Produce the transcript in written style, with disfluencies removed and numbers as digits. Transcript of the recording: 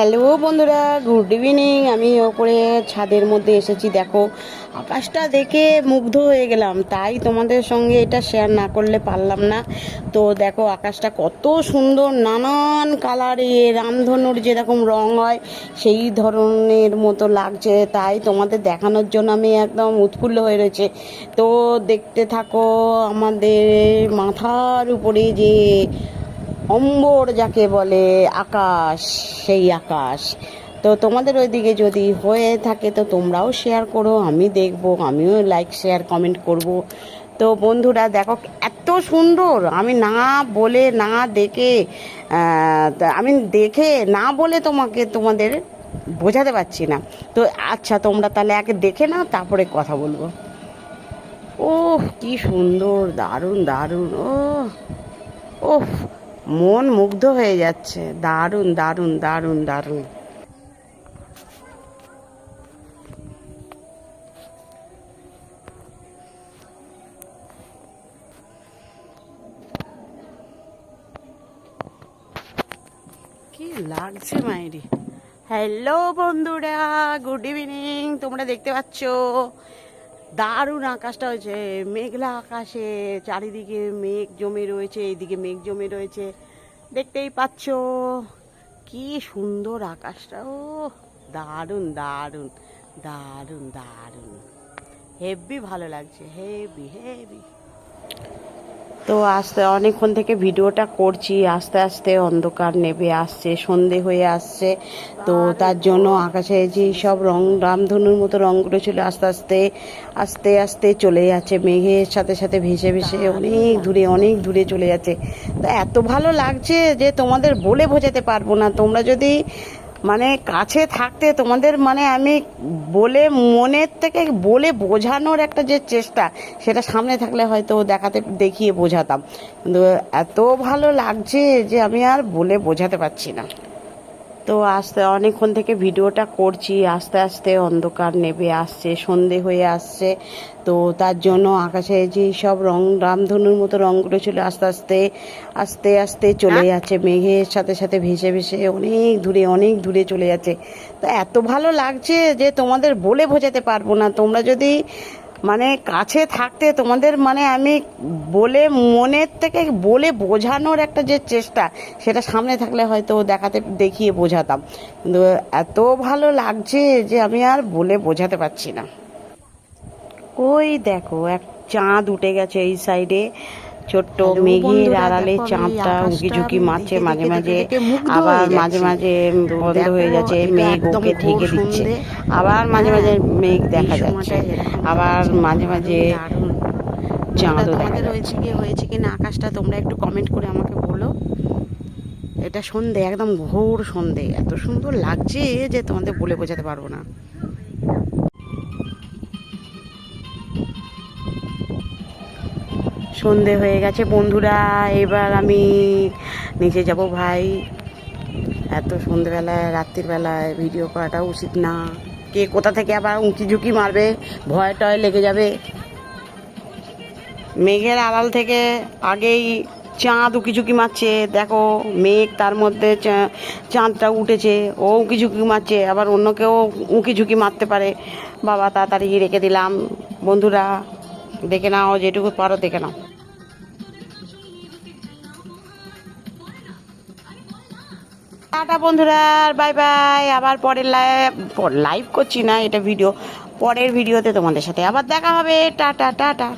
Hello বন্ধুরা, good evening. আমি ওপরে ছাদের মধ্যে এসেছি। দেখো আকাশটা দেখে মুগ্ধ হয়ে গেলাম, তাই তোমাদের সঙ্গে এটা শেয়ার না করলে পারলাম না। তো দেখো আকাশটা কত সুন্দর, নানান কালারে রামধনুর যেরকম রং হয় সেই ধরনের মতো লাগছে, তাই তোমাদের দেখানোর জন্য আমি একদম উৎফুল্ল হয়ে রয়েছে। তো দেখতে থাকো। আমাদের মাথার উপরে যে অম্বর যাকে বলে আকাশ, সেই আকাশ। তো তোমাদের ওইদিকে যদি হয়ে থাকে তো তোমরাও শেয়ার করো, আমি দেখব, আমিও লাইক শেয়ার কমেন্ট করব। তো বন্ধুরা দেখো এত সুন্দর, আমি না বলে না দেখে আমি দেখে না বলে তোমাদের বোঝাতে পারছি না। তো আচ্ছা তোমরা তাহলে আগে দেখে নাও, তারপরে কথা বলবো। ওহ কি সুন্দর, দারুণ দারুণ। ওহ, মন মুগ্ধ হয়ে যাচ্ছে। দারুণ দারুণ দারুণ দারুণ। কি লাগছে মায়েরি। হ্যালো বন্ধুরা, গুড ইভিনিং। তোমরা দেখতে পাচ্ছ দারুণ আকাশটা হয়েছে, মেঘলা আকাশে চারিদিকে মেঘ জমে রয়েছে, এইদিকে মেঘ জমে রয়েছে, দেখতেই পাচ্ছ কি সুন্দর আকাশটা। ও দারুণ দারুণ দারুণ দারুণ, হেভি ভালো লাগছে, হেভি হেভি। তো আস্তে অনেকক্ষণ থেকে ভিডিওটা করছি, আস্তে আস্তে অন্ধকার নেমে আসছে, সন্ধে হয়ে আসছে। তো তার জন্য আকাশে যে সব রং রামধনুর মতো রঙগুলো ছিল আস্তে আস্তে আস্তে আস্তে চলে যাচ্ছে, মেঘের সাথে সাথে ভেসে ভেসে অনেক দূরে চলে যাচ্ছে। তো এত ভালো লাগছে যে তোমাদের বলে বোঝাতে পারবো না। তোমরা যদি কাছে থাকতে তোমাদের আমি বলে মনের থেকে বলে বোঝানোর একটা যে চেষ্টা, সেটা সামনে থাকলে হয়তো দেখিয়ে বোঝাতাম, কিন্তু এত ভালো লাগছে যে আমি আর বলে বোঝাতে পারছি না। তো আস্তে অনেকক্ষণ থেকে ভিডিওটা করছি, আস্তে আস্তে অন্ধকার নেমে আসছে, সন্ধে হয়ে আসছে। তো তার জন্য আকাশে যে সব রং রামধনুর মতো রঙগুলো ছিল আস্তে আস্তে আস্তে আস্তে চলে যাচ্ছে, মেঘের সাথে সাথে ভেসে ভেসে অনেক দূরে চলে যাচ্ছে। তো এত ভালো লাগছে যে তোমাদের বলে বোঝাতে পারবো না। তোমরা যদি কাছে থাকতে তোমাদের আমি বলে মনের থেকে বলে বোঝানোর একটা যে চেষ্টা, সেটা সামনে থাকলে হয়তো দেখিয়ে বোঝাতাম, কিন্তু এত ভালো লাগছে যে আমি আর বলে বোঝাতে পারছি না। ওই দেখো এক চাঁদ উঠে গেছে এই সাইডে, ছোট্ট মেঘের আড়ালে চাঁদটা উঁকি ঝুঁকি মারছে মাঝে মাঝে, আবার মাঝে মাঝে বন্ধ হয়ে যাচ্ছে, মেঘ ওকে ঢেকে দিচ্ছে, আবার মাঝে মাঝে মেঘ দেখা যাচ্ছে, আবার মাঝে মাঝে চাঁদও দেখা যাচ্ছে। হয়েছে কি না আকাশটা তোমরা একটু কমেন্ট করে আমাকে বলো। এটা সন্ধে, একদম ঘোর সন্ধে, এত সুন্দর লাগছে যে তোমাদের বলে বোঝাতে পারবো না। সন্ধে হয়ে গেছে বন্ধুরা, এবার আমি নিচে যাব ভাই। এত সন্ধেবেলায় রাত্রির বেলায় ভিডিও করাটা উচিত না, কে কোথা থেকে আবার উঁকি ঝুঁকি মারবে, ভয় টয় লেগে যাবে। মেঘের আড়াল থেকে আগেই চাঁদ উঁকি ঝুঁকি মারছে, দেখো মেঘ, তার মধ্যে চাঁদটা উঠেছে, ও উঁকি ঝুঁকি মারছে, আবার অন্য কেউ উঁকি ঝুঁকি মারতে পারে। বাবা তাড়াতাড়ি রেখে দিলাম। বন্ধুরা দেখে নাও, যেটুকু পারো দেখে নাও। টাটা বন্ধুরা, বাই বাই। আবার পরের লাইভ করছি না, এটা ভিডিও, পরের ভিডিওতে তোমাদের সাথে আবার দেখা হবে। Tata tata.